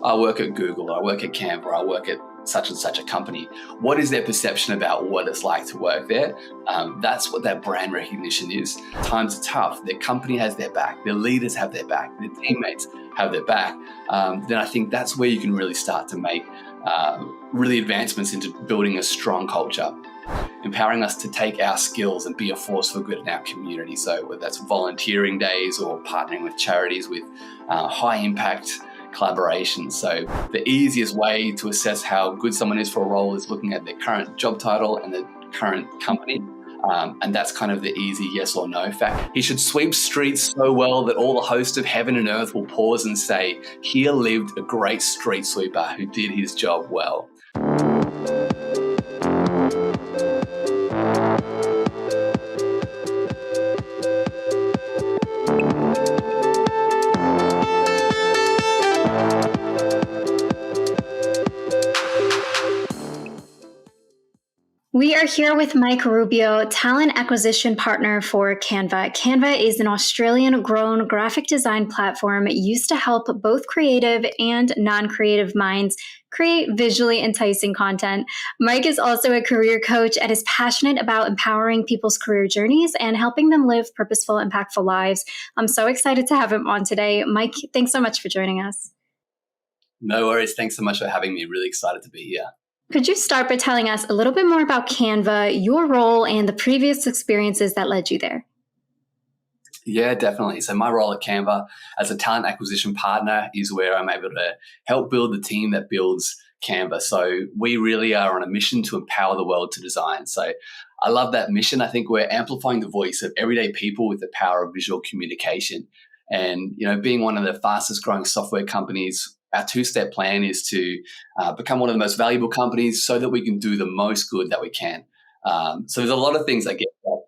I work at Google, I work at Canva, I work at such and such a company. What is their perception about what it's like to work there? That's what that brand recognition is. Times are tough. Their company has their back. Their leaders have their back. Their teammates have their back. Then I think that's where you can really start to make really advancements into building a strong culture, empowering us to take our skills and be a force for good in our community. So whether that's volunteering days or partnering with charities with high impact collaboration. So the easiest way to assess how good someone is for a role is looking at their current job title and the current company. And that's kind of the easy yes or no fact. He should sweep streets so well that all the hosts of heaven and earth will pause and say, here lived a great street sweeper who did his job well. We are here with Mike Rubio, talent acquisition partner for Canva. Canva is an Australian-grown graphic design platform used to help both creative and non-creative minds create visually enticing content. Mike is also a career coach and is passionate about empowering people's career journeys and helping them live purposeful, impactful lives. I'm so excited to have him on today. Mike, thanks so much for joining us. No worries. Thanks so much for having me. Really excited to be here. Could you start by telling us a little bit more about Canva, your role, and the previous experiences that led you there? Yeah, definitely. So my role at Canva as a talent acquisition partner is where I'm able to help build the team that builds Canva. So we really are on a mission to empower the world to design. So I love that mission. I think we're amplifying the voice of everyday people with the power of visual communication. And, being one of the fastest growing software companies, our two-step plan is to become one of the most valuable companies so that we can do the most good that we can. So there's a lot of things that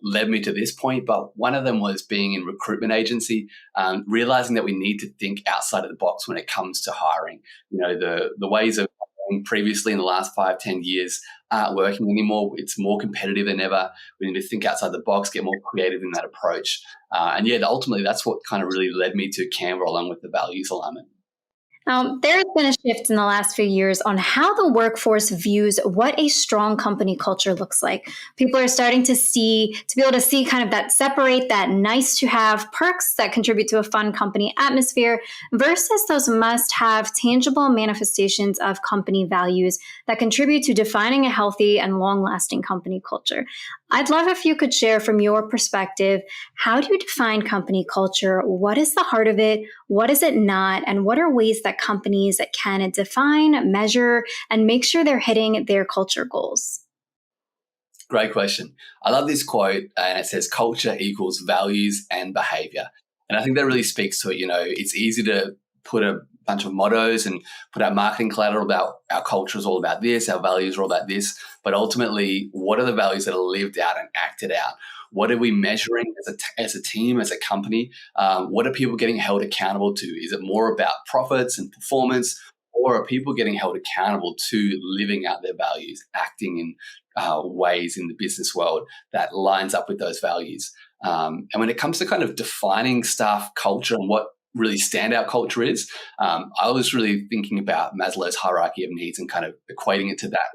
led me to this point, but one of them was being in recruitment agency, realizing that we need to think outside of the box when it comes to hiring. The ways of hiring previously in the last 5-10 years aren't working anymore. It's more competitive than ever. We need to think outside the box, get more creative in that approach. Ultimately, that's what kind of really led me to Canva along with the values alignment. There has been a shift in the last few years on how the workforce views what a strong company culture looks like. People are starting to be able to see kind of that separate that nice to have perks that contribute to a fun company atmosphere versus those must have tangible manifestations of company values that contribute to defining a healthy and long lasting company culture. I'd love if you could share from your perspective, how do you define company culture? What is the heart of it? What is it not? And what are ways that companies can define, measure, and make sure they're hitting their culture goals? Great question. I love this quote, and it says, culture equals values and behavior. And I think that really speaks to it. It's easy to put a bunch of mottos and put out marketing collateral about our culture is all about this, our values are all about this. But ultimately, what are the values that are lived out and acted out? What are we measuring as a team, as a company? What are people getting held accountable to? Is it more about profits and performance, or are people getting held accountable to living out their values, acting in ways in the business world that lines up with those values? And when it comes to kind of defining staff culture and what really standout culture is, I was really thinking about Maslow's hierarchy of needs and kind of equating it to that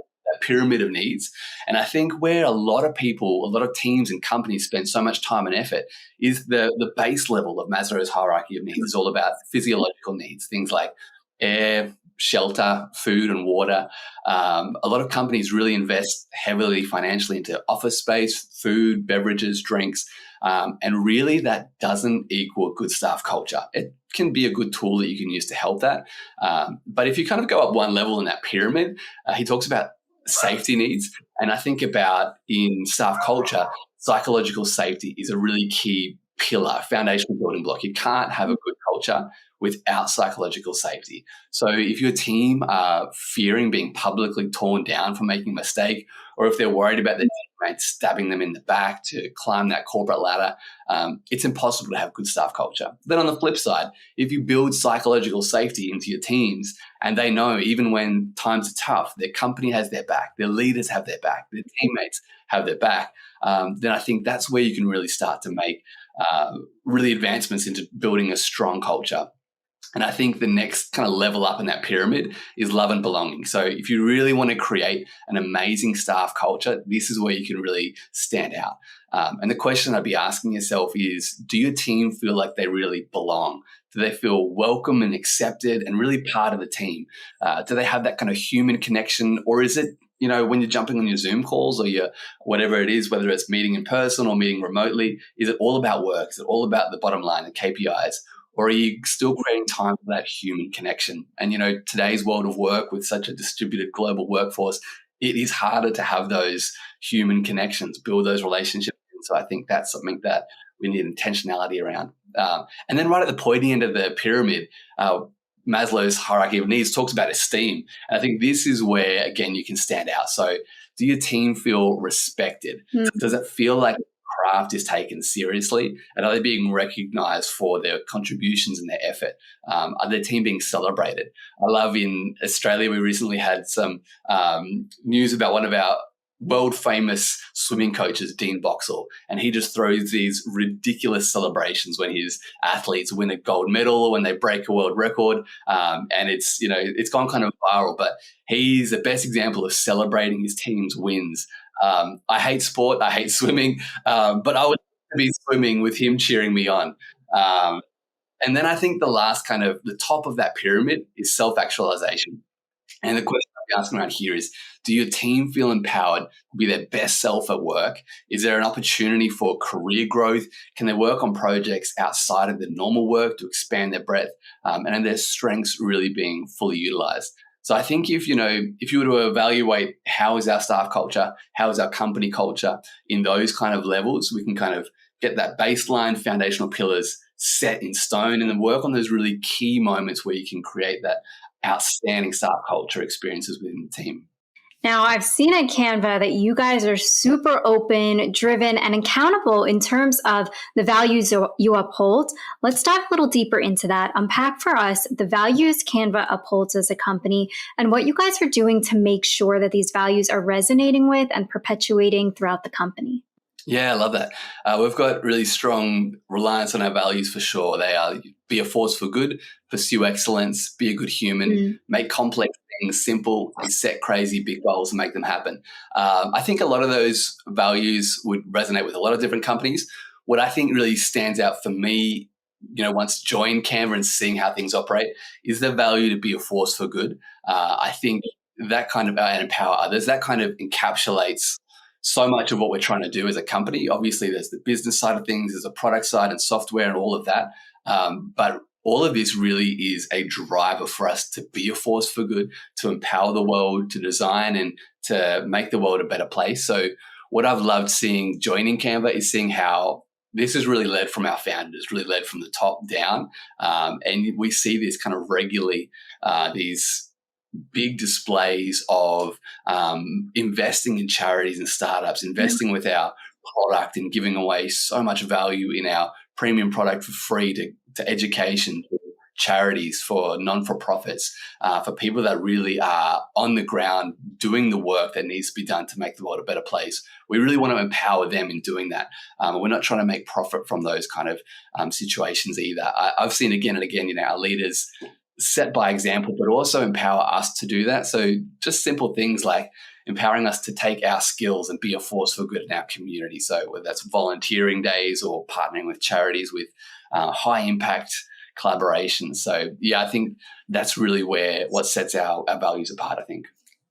pyramid of needs. And I think where a lot of people, a lot of teams and companies spend so much time and effort is the base level of Maslow's hierarchy of needs is all about physiological needs, things like air, shelter, food, and water. A lot of companies really invest heavily financially into office space, food, beverages, drinks. And really that doesn't equal good staff culture. It can be a good tool that you can use to help that. But if you kind of go up one level in that pyramid, he talks about safety needs. And I think about in staff culture, psychological safety is a really key pillar, foundational building block. You can't have a good culture without psychological safety. So if your team are fearing being publicly torn down for making a mistake, or if they're worried about their teammates stabbing them in the back to climb that corporate ladder, it's impossible to have good staff culture. Then on the flip side, if you build psychological safety into your teams and they know even when times are tough, their company has their back, their leaders have their back, their teammates have their back, then I think that's where you can really start to make really advancements into building a strong culture. And I think the next kind of level up in that pyramid is love and belonging. So if you really want to create an amazing staff culture, this is where you can really stand out. And the question I'd be asking yourself is, do your team feel like they really belong? Do they feel welcome and accepted and really part of the team? Do they have that kind of human connection? Or is it, when you're jumping on your Zoom calls or your whatever it is, whether it's meeting in person or meeting remotely, is it all about work? Is it all about the bottom line and KPIs? Or are you still creating time for that human connection? And, today's world of work with such a distributed global workforce, it is harder to have those human connections, build those relationships. So I think that's something that we need intentionality around. And then right at the pointy end of the pyramid, Maslow's hierarchy of needs talks about esteem. And I think this is where, again, you can stand out. So do your team feel respected? Does it feel like craft is taken seriously? And are they being recognized for their contributions and their effort? Are their team being celebrated? I love in Australia, we recently had some news about one of our world famous swimming coaches, Dean Boxall, and he just throws these ridiculous celebrations when his athletes win a gold medal or when they break a world record. And it's gone kind of viral, but he's the best example of celebrating his team's wins. I hate sport, I hate swimming, but I would be swimming with him cheering me on. And then I think the last kind of the top of that pyramid is self-actualization. And the question I'm asking around here is, do your team feel empowered to be their best self at work? Is there an opportunity for career growth? Can they work on projects outside of the normal work to expand their breadth? And are their strengths really being fully utilized? So I think if you were to evaluate how is our staff culture, how is our company culture in those kind of levels, we can kind of get that baseline foundational pillars set in stone and then work on those really key moments where you can create that outstanding staff culture experiences within the team. Now, I've seen at Canva that you guys are super open, driven, and accountable in terms of the values you uphold. Let's dive a little deeper into that. Unpack for us the values Canva upholds as a company and what you guys are doing to make sure that these values are resonating with and perpetuating throughout the company. Yeah, I love that. We've got really strong reliance on our values for sure. They are be a force for good, pursue excellence, be a good human, make complex things simple, and set crazy big goals and make them happen. I think a lot of those values would resonate with a lot of different companies. What I think really stands out for me, once joined Canva and seeing how things operate, is the value to be a force for good. I think that kind of and empower others, that kind of encapsulates so much of what we're trying to do as a company. Obviously, there's the business side of things, there's a product side and software and all of that. But all of this really is a driver for us to be a force for good, to empower the world, to design and to make the world a better place. So what I've loved seeing joining Canva is seeing how this is really led from our founders, really led from the top down. And we see this kind of regularly, these big displays of investing in charities and startups, investing with our product and giving away so much value in our premium product for free to education, to charities, for non-for-profits, for people that really are on the ground doing the work that needs to be done to make the world a better place. We really want to empower them in doing that. We're not trying to make profit from those kind of situations either. I've seen again and again, our leaders set by example, but also empower us to do that. So just simple things like empowering us to take our skills and be a force for good in our community. So whether that's volunteering days or partnering with charities with high impact collaborations. So yeah, I think that's really what sets our values apart, I think.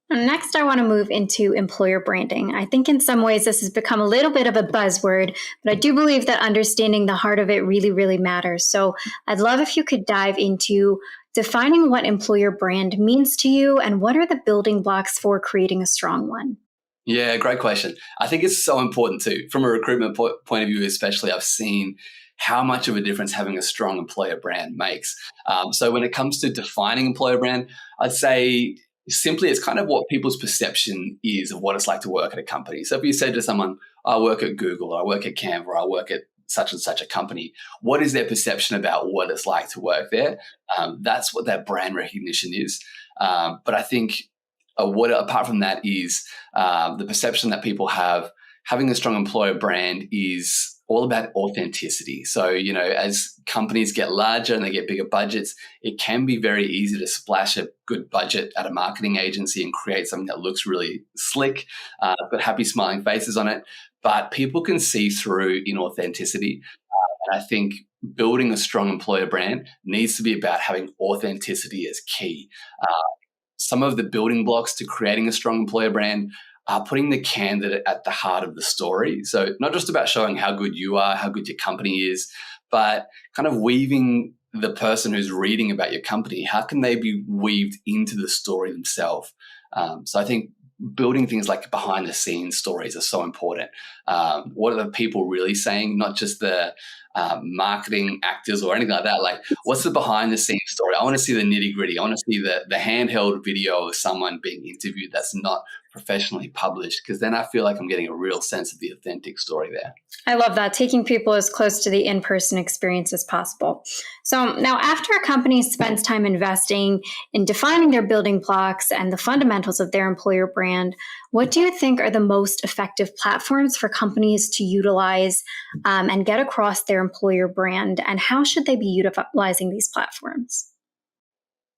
Next, I want to move into employer branding. I think in some ways this has become a little bit of a buzzword, but I do believe that understanding the heart of it really, really matters. So I'd love if you could dive into defining what employer brand means to you and what are the building blocks for creating a strong one. Yeah, great question. I think it's so important too. From a recruitment point of view, especially, I've seen how much of a difference having a strong employer brand makes. So when it comes to defining employer brand, I'd say simply it's kind of what people's perception is of what it's like to work at a company. So if you said to someone, I work at Google, or I work at Canva, or I work at such and such a company, what is their perception about what it's like to work there? That's what that brand recognition is. But I think what apart from that is the perception that people have, having a strong employer brand is all about authenticity. So, as companies get larger and they get bigger budgets, it can be very easy to splash a good budget at a marketing agency and create something that looks really slick, got happy smiling faces on it. But people can see through inauthenticity. And I think building a strong employer brand needs to be about having authenticity as key. Some of the building blocks to creating a strong employer brand are putting the candidate at the heart of the story. So not just about showing how good you are, how good your company is, but kind of weaving the person who's reading about your company. How can they be weaved into the story themselves? So I think building things like behind the scenes stories are so important. What are the people really saying? Not just the marketing actors or anything like that. Like, what's the behind the scenes story? I want to see the nitty gritty. I want to see the handheld video of someone being interviewed that's not professionally published, because then I feel like I'm getting a real sense of the authentic story there. I love that, taking people as close to the in-person experience as possible. So now, after a company spends time investing in defining their building blocks and the fundamentals of their employer brand, what do you think are the most effective platforms for companies to utilize and get across their employer brand? And how should they be utilizing these platforms?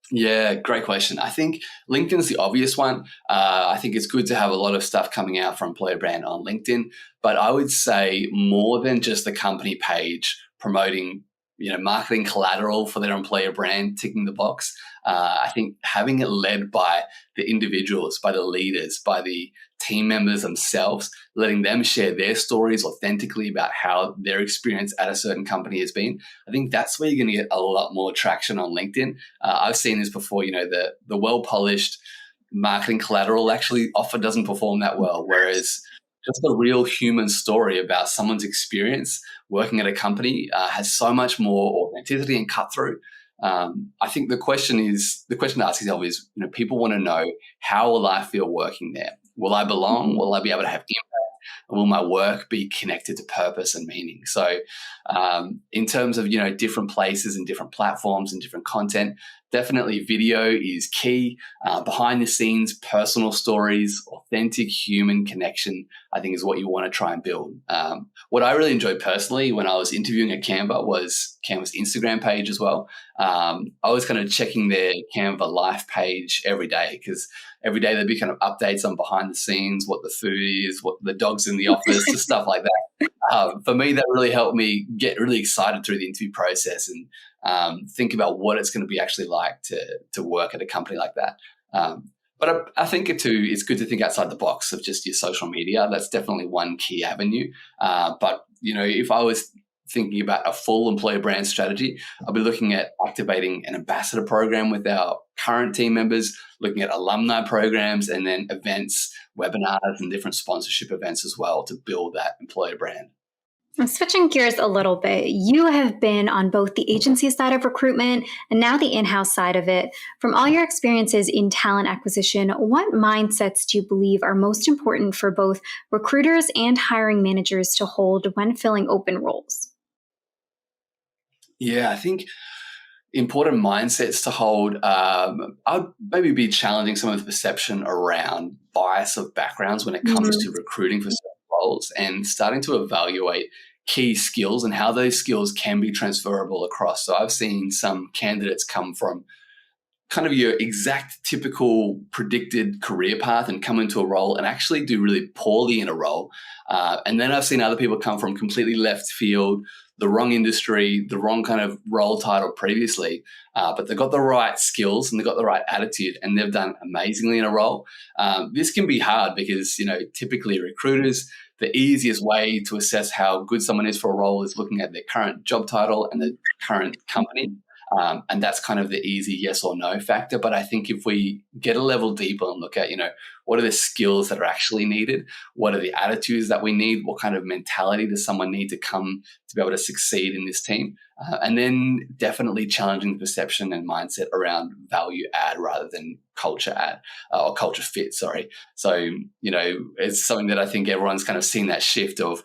Yeah, great question. I think LinkedIn's the obvious one. I think it's good to have a lot of stuff coming out for employer brand on LinkedIn, but I would say more than just the company page promoting, marketing collateral for their employer brand, ticking the box. I think having it led by the individuals, by the leaders, by the team members themselves, letting them share their stories authentically about how their experience at a certain company has been. I think that's where you're going to get a lot more traction on LinkedIn. I've seen this before, the well-polished marketing collateral actually often doesn't perform that well, whereas just a real human story about someone's experience working at a company has so much more authenticity and cut through. I think the question to ask yourself is, people want to know, how will I feel working there? Will I belong? Will I be able to have impact? Will my work be connected to purpose and meaning? So in terms of, different places and different platforms and different content, definitely video is key. Behind the scenes, personal stories, authentic human connection, I think is what you want to try and build. What I really enjoyed personally when I was interviewing at Canva was Canva's Instagram page as well. I was kind of checking their Canva life page every day, because every day there'd be kind of updates on behind the scenes, what the food is, what the dog's in the office, just stuff like that. For me, that really helped me get really excited through the interview process and think about what it's going to be actually like to work at a company like that. But I think it's good to think outside the box of just your social media. That's definitely one key avenue. But if I was thinking about a full employer brand strategy, I'll be looking at activating an ambassador program with our current team members, looking at alumni programs, and then events, webinars, and different sponsorship events as well to build that employer brand. Switching gears a little bit, you have been on both the agency side of recruitment and now the in-house side of it. From all your experiences in talent acquisition, what mindsets do you believe are most important for both recruiters and hiring managers to hold when filling open roles? Yeah, I think important mindsets to hold. I'd maybe be challenging some of the perception around bias of backgrounds when it comes to recruiting for certain roles, and starting to evaluate key skills and how those skills can be transferable across. So I've seen some candidates come from kind of your exact typical predicted career path and come into a role and actually do really poorly in a role. And then I've seen other people come from completely left field, the wrong industry, the wrong kind of role title previously, but they've got the right skills and they've got the right attitude and they've done amazingly in a role. This can be hard because, typically recruiters, the easiest way to assess how good someone is for a role is looking at their current job title and the current company. And that's kind of the easy yes or no factor. But I think if we get a level deeper and look at, what are the skills that are actually needed? What are the attitudes that we need? What kind of mentality does someone need to come to be able to succeed in this team? And then definitely challenging the perception and mindset around value add rather than culture add or culture fit, sorry. So, it's something that I think everyone's kind of seen that shift of,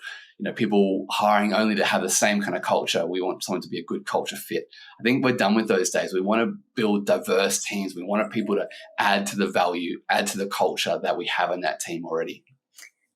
people hiring only to have the same kind of culture. We want someone to be a good culture fit. I think we're done with those days. We want to build diverse teams. We want people to add to the value, add to the culture that we have in that team already.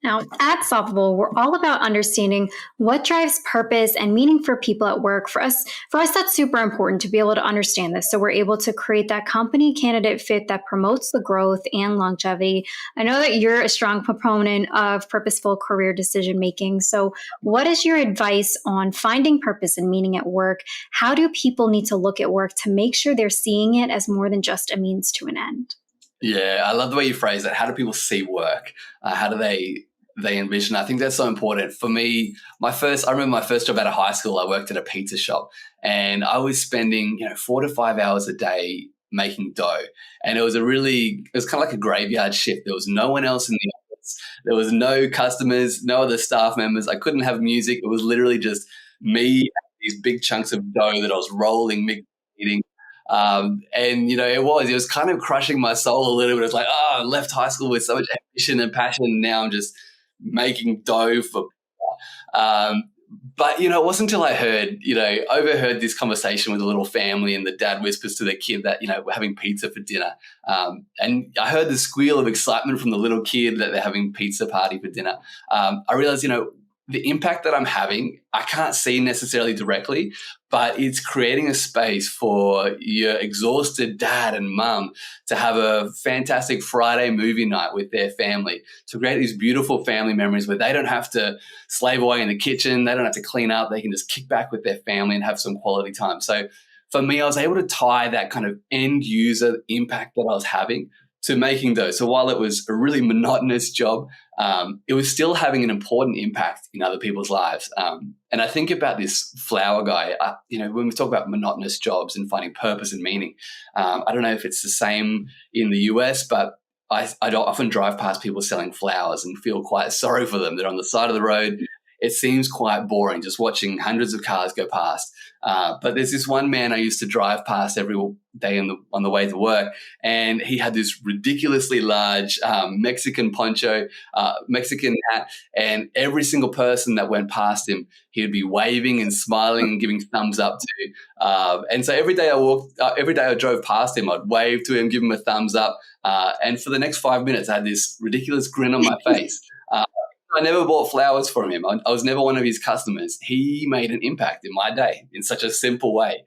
Now, at Solvable, we're all about understanding what drives purpose and meaning for people at work. For us, that's super important to be able to understand this. So we're able to create that company candidate fit that promotes the growth and longevity. I know that you're a strong proponent of purposeful career decision making. So what is your advice on finding purpose and meaning at work? How do people need to look at work to make sure they're seeing it as more than just a means to an end? Yeah, I love the way you phrase it. How do people see work? How do they envision? I think that's so important. For me, I remember my first job out of high school, I worked at a pizza shop and I was spending, 4 to 5 hours a day making dough. And it was kind of like a graveyard shift. There was no one else in the office. There was no customers, no other staff members. I couldn't have music. It was literally just me and these big chunks of dough that I was rolling, mixing, eating. And it was kind of crushing my soul a little bit. It's like, I left high school with so much ambition and passion. And now I'm just making dough for, but it wasn't until I overheard this conversation with a little family, and the dad whispers to the kid that we're having pizza for dinner, and I heard the squeal of excitement from the little kid that they're having pizza party for dinner. I realized the impact that I'm having, I can't see necessarily directly, but it's creating a space for your exhausted dad and mum to have a fantastic Friday movie night with their family, to create these beautiful family memories where they don't have to slave away in the kitchen. They don't have to clean up. They can just kick back with their family and have some quality time. So for me, I was able to tie that kind of end user impact that I was having to making dough. So while it was a really monotonous job, it was still having an important impact in other people's lives. And I think about this flower guy, when we talk about monotonous jobs and finding purpose and meaning, I don't know if it's the same in the US, but I often drive past people selling flowers and feel quite sorry for them. They're on the side of the road. It seems quite boring just watching hundreds of cars go past. But there's this one man I used to drive past every day on the way to work, and he had this ridiculously large Mexican poncho, Mexican hat, and every single person that went past him, he would be waving and smiling and giving thumbs up to. And so every day I drove past him, I'd wave to him, give him a thumbs up, and for the next 5 minutes, I had this ridiculous grin on my face. I never bought flowers from him. I was never one of his customers. He made an impact in my day in such a simple way.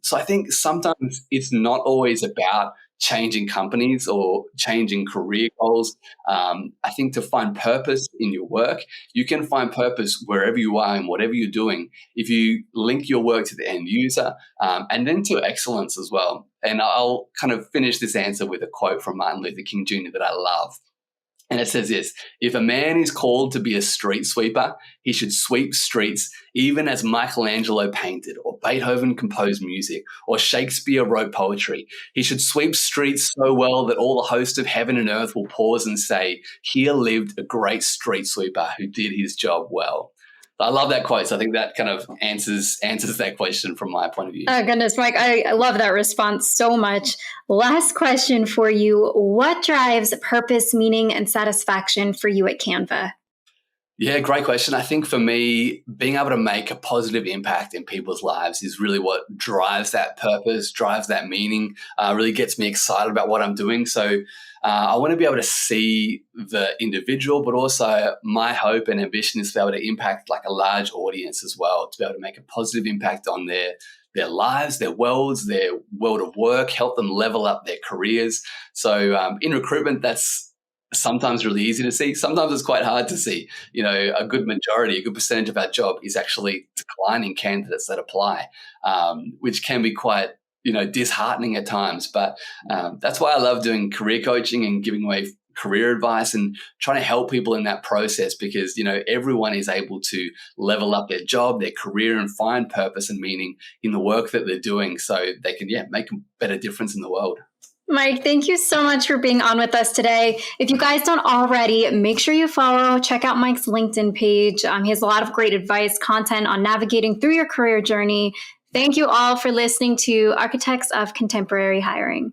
So I think sometimes it's not always about changing companies or changing career goals. I think to find purpose in your work, you can find purpose wherever you are and whatever you're doing if you link your work to the end user and then to excellence as well. And I'll kind of finish this answer with a quote from Martin Luther King Jr. that I love. And it says this: if a man is called to be a street sweeper, he should sweep streets even as Michelangelo painted, or Beethoven composed music, or Shakespeare wrote poetry. He should sweep streets so well that all the host of heaven and earth will pause and say, here lived a great street sweeper who did his job well. I love that quote. So I think that kind of answers that question from my point of view. Oh, goodness, Mike, I love that response so much. Last question for you. What drives purpose, meaning, and satisfaction for you at Canva? Yeah, great question. I think for me, being able to make a positive impact in people's lives is really what drives that purpose, drives that meaning, really gets me excited about what I'm doing. So I want to be able to see the individual, but also my hope and ambition is to be able to impact like a large audience as well, to be able to make a positive impact on their lives, their worlds, their world of work, help them level up their careers. So in recruitment, that's sometimes really easy to see. Sometimes it's quite hard to see. A good percentage of our job is actually declining candidates that apply, which can be quite, disheartening at times. But that's why I love doing career coaching and giving away career advice and trying to help people in that process, because, everyone is able to level up their job, their career, and find purpose and meaning in the work that they're doing so they can, make a better difference in the world. Mike, thank you so much for being on with us today. If you guys don't already, make sure you check out Mike's LinkedIn page. He has a lot of great advice, content on navigating through your career journey. Thank you all for listening to Architects of Contemporary Hiring.